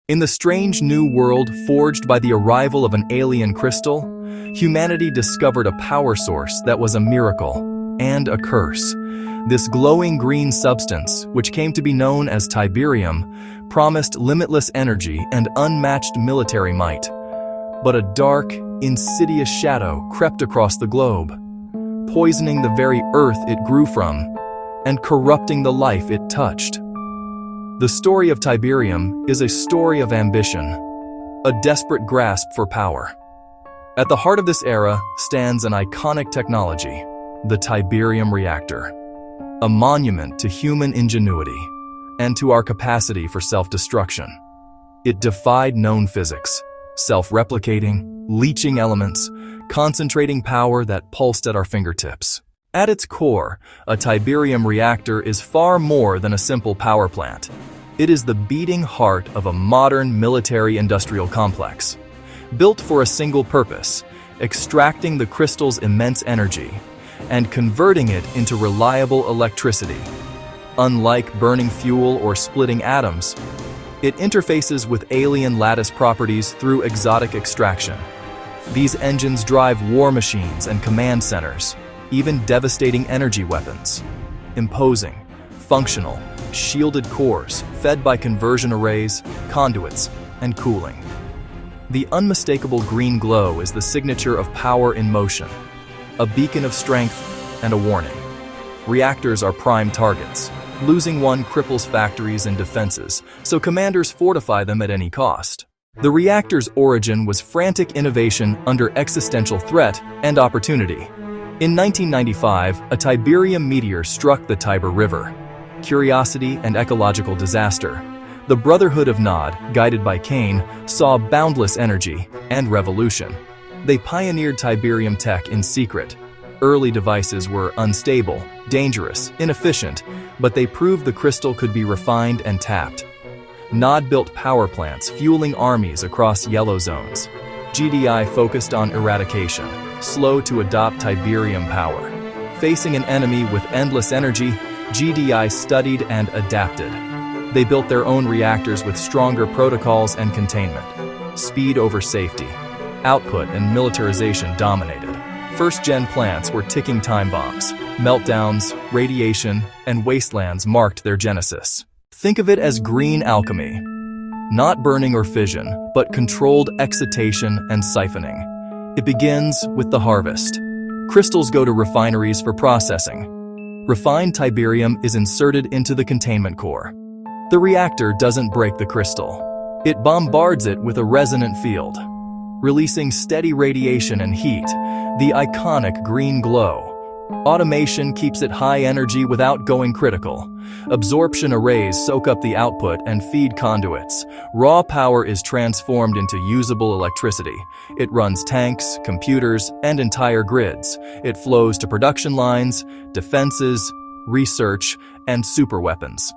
In the strange new world forged by the arrival of an alien crystal, humanity discovered a power source that was a miracle and a curse. This glowing green substance, which came to be known as tiberium, promised limitless energy and unmatched military might. But a dark, insidious shadow crept across the globe, poisoning the very earth it grew from and corrupting the life it touched. The story of tiberium is a story of ambition, a desperate grasp for power. At the heart of this era stands an iconic technology, the tiberium reactor, a monument to human ingenuity and to our capacity for self-destruction. It defied known physics, self-replicating, leaching elements, concentrating power that pulsed at our fingertips. At its core, a tiberium reactor is far more than a simple power plant. It is the beating heart of a modern military-industrial complex, built for a single purpose: extracting the crystal's immense energy and converting it into reliable electricity. Unlike burning fuel or splitting atoms, it interfaces with alien lattice properties through exotic extraction. These engines drive war machines and command centers, even devastating energy weapons. Imposing, functional, shielded cores fed by conversion arrays, conduits, and cooling. The unmistakable green glow is the signature of power in motion, a beacon of strength and a warning. Reactors are prime targets. Losing one cripples factories and defenses, so commanders fortify them at any cost. The reactor's origin was frantic innovation under existential threat and opportunity. In 1995, a tiberium meteor struck the Tiber River. Curiosity and ecological disaster. The Brotherhood of Nod, guided by Cain, saw boundless energy and revolution. They pioneered tiberium tech in secret. Early devices were unstable, dangerous, inefficient, but they proved the crystal could be refined and tapped. Nod built power plants fueling armies across yellow zones. GDI focused on eradication, slow to adopt tiberium power. Facing an enemy with endless energy, GDI studied and adapted. They built their own reactors with stronger protocols and containment. Speed over safety. Output and militarization dominated. First-gen plants were ticking time bombs. Meltdowns, radiation, and wastelands marked their genesis. Think of it as green alchemy. Not burning or fission, but controlled excitation and siphoning. It begins with the harvest. Crystals go to refineries for processing. Refined tiberium is inserted into the containment core. The reactor doesn't break the crystal. It bombards it with a resonant field, releasing steady radiation and heat, the iconic green glow. Automation keeps it high energy without going critical. Absorption arrays soak up the output and feed conduits. Raw power is transformed into usable electricity. It runs tanks, computers, and entire grids. It flows to production lines, defenses, research, and superweapons.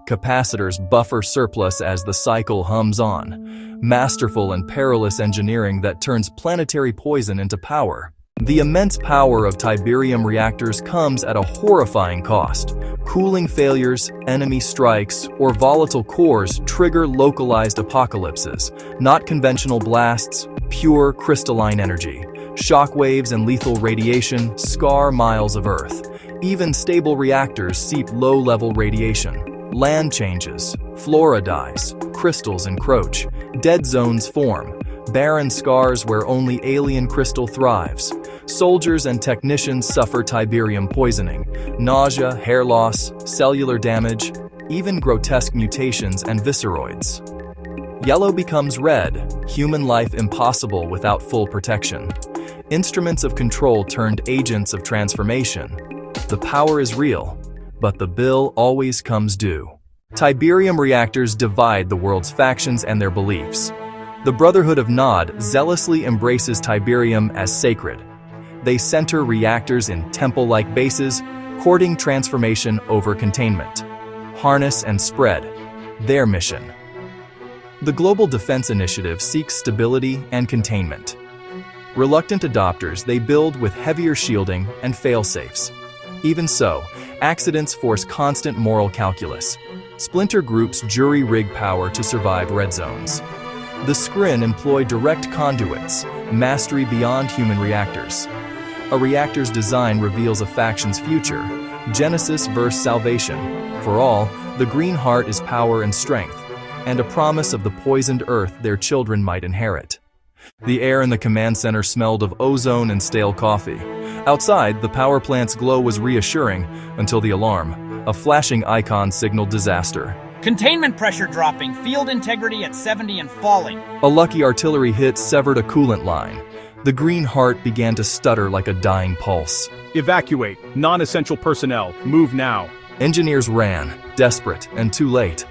Capacitors buffer surplus as the cycle hums on. Masterful and perilous engineering that turns planetary poison into power. The immense power of tiberium reactors comes at a horrifying cost. Cooling failures, enemy strikes, or volatile cores trigger localized apocalypses, not conventional blasts, pure crystalline energy. Shockwaves and lethal radiation scar miles of Earth. Even stable reactors seep low-level radiation. Land changes, flora dies, crystals encroach, dead zones form, barren scars where only alien crystal thrives. Soldiers and technicians suffer tiberium poisoning, nausea, hair loss, cellular damage, even grotesque mutations and visceroids. Yellow becomes red, human life impossible without full protection. Instruments of control turned agents of transformation. The power is real, but the bill always comes due. Tiberium reactors divide the world's factions and their beliefs. The Brotherhood of Nod zealously embraces tiberium as sacred. They center reactors in temple-like bases, courting transformation over containment. Harness and spread, their mission. The Global Defense Initiative seeks stability and containment. Reluctant adopters, they build with heavier shielding and fail-safes. Even so, accidents force constant moral calculus. Splinter groups jury-rig power to survive red zones. The Skrin employ direct conduits, mastery beyond human reactors. A reactor's design reveals a faction's future, Genesis versus Salvation. For all, the Green Heart is power and strength, and a promise of the poisoned earth their children might inherit. The air in the command center smelled of ozone and stale coffee. Outside, the power plant's glow was reassuring until the alarm. A flashing icon signaled disaster. Containment pressure dropping, field integrity at 70 and falling. A lucky artillery hit severed a coolant line. The Green Heart began to stutter like a dying pulse. Evacuate. Non-essential personnel. Move now. Engineers ran, desperate and too late.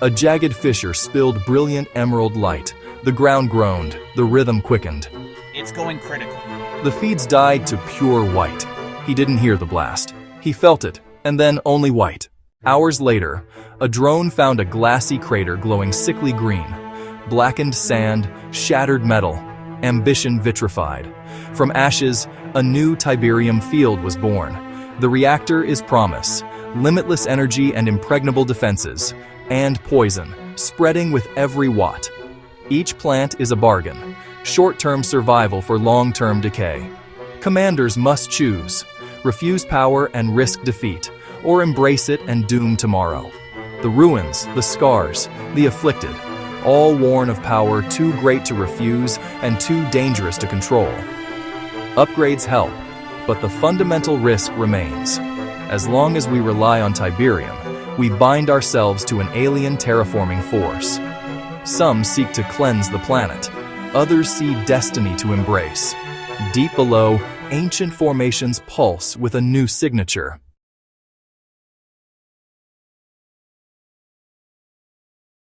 A jagged fissure spilled brilliant emerald light. The ground groaned, the rhythm quickened. It's going critical. The feeds died to pure white. He didn't hear the blast. He felt it, and then only white. Hours later, a drone found a glassy crater glowing sickly green. Blackened sand, shattered metal, ambition vitrified. From ashes, a new tiberium field was born. The reactor is promise, limitless energy and impregnable defenses, and poison, spreading with every watt. Each plant is a bargain, short-term survival for long-term decay. Commanders must choose, refuse power and risk defeat, or embrace it and doom tomorrow. The ruins, the scars, the afflicted, all worn of power too great to refuse and too dangerous to control. Upgrades help, but the fundamental risk remains. As long as we rely on tiberium, we bind ourselves to an alien terraforming force. Some seek to cleanse the planet. Others see destiny to embrace. Deep below, ancient formations pulse with a new signature.